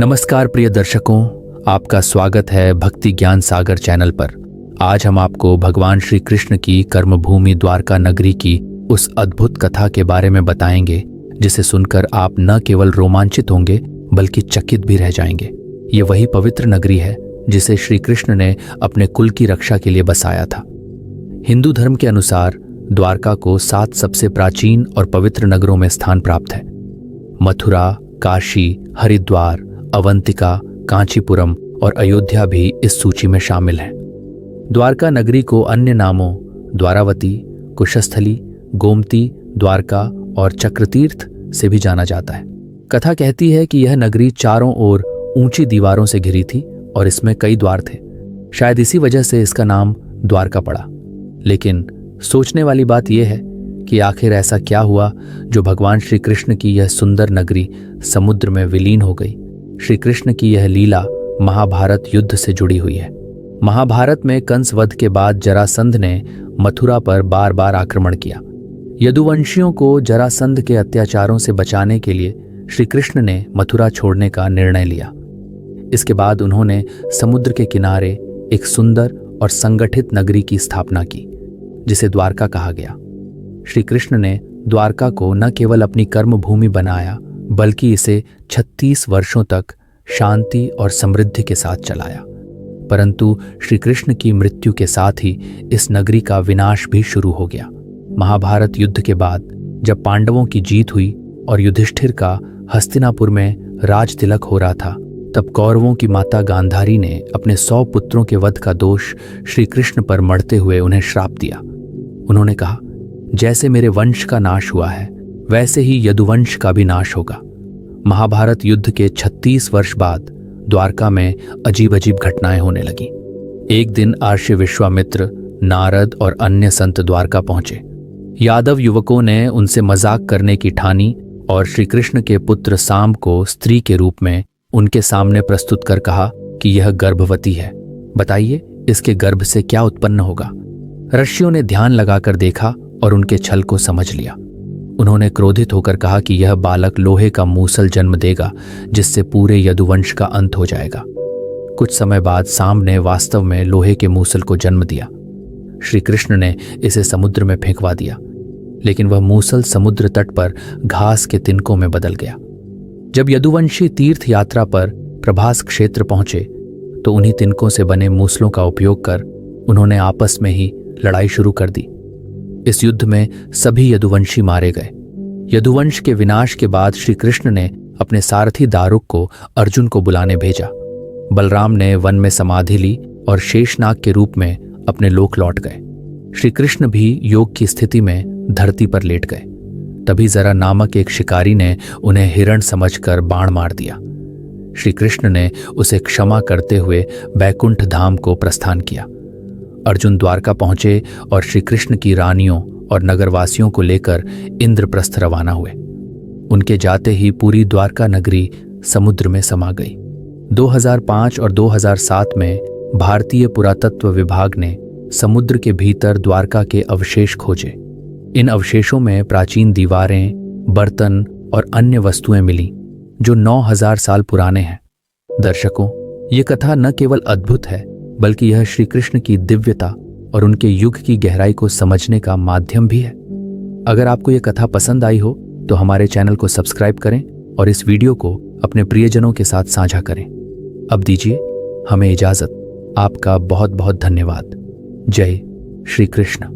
नमस्कार प्रिय दर्शकों, आपका स्वागत है भक्ति ज्ञान सागर चैनल पर। आज हम आपको भगवान श्री कृष्ण की कर्मभूमि द्वारका नगरी की उस अद्भुत कथा के बारे में बताएंगे जिसे सुनकर आप न केवल रोमांचित होंगे बल्कि चकित भी रह जाएंगे। ये वही पवित्र नगरी है जिसे श्री कृष्ण ने अपने कुल की रक्षा के लिए बसाया था। हिंदू धर्म के अनुसार द्वारका को 7 सबसे प्राचीन और पवित्र नगरों में स्थान प्राप्त है। मथुरा, काशी, हरिद्वार, अवंतिका, कांचीपुरम और अयोध्या भी इस सूची में शामिल हैं। द्वारका नगरी को अन्य नामों द्वारावती, कुशस्थली, गोमती, द्वारका और चक्रतीर्थ से भी जाना जाता है। कथा कहती है कि यह नगरी चारों ओर ऊंची दीवारों से घिरी थी और इसमें कई द्वार थे। शायद इसी वजह से इसका नाम द्वारका पड़ा। लेकिन सोचने वाली बात यह है कि आखिर ऐसा क्या हुआ जो भगवान श्री कृष्ण की यह सुंदर नगरी समुद्र में विलीन हो गई। श्री कृष्ण की यह लीला महाभारत युद्ध से जुड़ी हुई है। महाभारत में कंस वध के बाद जरासंध ने मथुरा पर बार बार आक्रमण किया। यदुवंशियों को जरासंध के अत्याचारों से बचाने के लिए श्री कृष्ण ने मथुरा छोड़ने का निर्णय लिया। इसके बाद उन्होंने समुद्र के किनारे एक सुंदर और संगठित नगरी की स्थापना की जिसे द्वारका कहा गया। श्री कृष्ण ने द्वारका को न केवल अपनी कर्मभूमि बनाया बल्कि इसे 36 वर्षों तक शांति और समृद्धि के साथ चलाया। परंतु श्री कृष्ण की मृत्यु के साथ ही इस नगरी का विनाश भी शुरू हो गया। महाभारत युद्ध के बाद जब पांडवों की जीत हुई और युधिष्ठिर का हस्तिनापुर में राज तिलक हो रहा था, तब कौरवों की माता गांधारी ने अपने 100 पुत्रों के वध का दोष श्री कृष्ण पर मढ़ते हुए उन्हें श्राप दिया। उन्होंने कहा, जैसे मेरे वंश का नाश हुआ है वैसे ही यदुवंश का भी नाश होगा। महाभारत युद्ध के 36 वर्ष बाद द्वारका में अजीब अजीब घटनाएं होने लगी। एक दिन आर्षि विश्वामित्र, नारद और अन्य संत द्वारका पहुंचे। यादव युवकों ने उनसे मजाक करने की ठानी और श्री कृष्ण के पुत्र साम को स्त्री के रूप में उनके सामने प्रस्तुत कर कहा कि यह गर्भवती है। बताइए इसके गर्भ से क्या उत्पन्न होगा। ऋषियों ने ध्यान लगाकर देखा और उनके छल को समझ लिया। उन्होंने क्रोधित होकर कहा कि यह बालक लोहे का मूसल जन्म देगा जिससे पूरे यदुवंश का अंत हो जाएगा। कुछ समय बाद साम ने वास्तव में लोहे के मूसल को जन्म दिया। श्री कृष्ण ने इसे समुद्र में फेंकवा दिया, लेकिन वह मूसल समुद्र तट पर घास के तिनकों में बदल गया। जब यदुवंशी तीर्थ यात्रा पर प्रभास क्षेत्र पहुंचे तो उन्हीं तिनकों से बने मूसलों का उपयोग कर उन्होंने आपस में ही लड़ाई शुरू कर दी। इस युद्ध में सभी यदुवंशी मारे गए। यदुवंश के विनाश के बाद श्री कृष्ण ने अपने सारथी दारुक को अर्जुन को बुलाने भेजा। बलराम ने वन में समाधि ली और शेषनाग के रूप में अपने लोक लौट गए। श्री कृष्ण भी योग की स्थिति में धरती पर लेट गए। तभी जरा नामक एक शिकारी ने उन्हें हिरण समझकर बाण मार दिया। श्री कृष्ण ने उसे क्षमा करते हुए बैकुंठ धाम को प्रस्थान किया। अर्जुन द्वारका पहुंचे और श्री कृष्ण की रानियों और नगरवासियों को लेकर इंद्रप्रस्थ रवाना हुए। उनके जाते ही पूरी द्वारका नगरी समुद्र में समा गई। 2005 और 2007 में भारतीय पुरातत्व विभाग ने समुद्र के भीतर द्वारका के अवशेष खोजे। इन अवशेषों में प्राचीन दीवारें, बर्तन और अन्य वस्तुएं मिली जो 9000 साल पुराने हैं। दर्शकों, ये कथा न केवल अद्भुत है बल्कि यह श्री कृष्ण की दिव्यता और उनके युग की गहराई को समझने का माध्यम भी है। अगर आपको यह कथा पसंद आई हो तो हमारे चैनल को सब्सक्राइब करें और इस वीडियो को अपने प्रियजनों के साथ साझा करें। अब दीजिए हमें इजाजत। आपका बहुत बहुत धन्यवाद। जय श्री कृष्ण।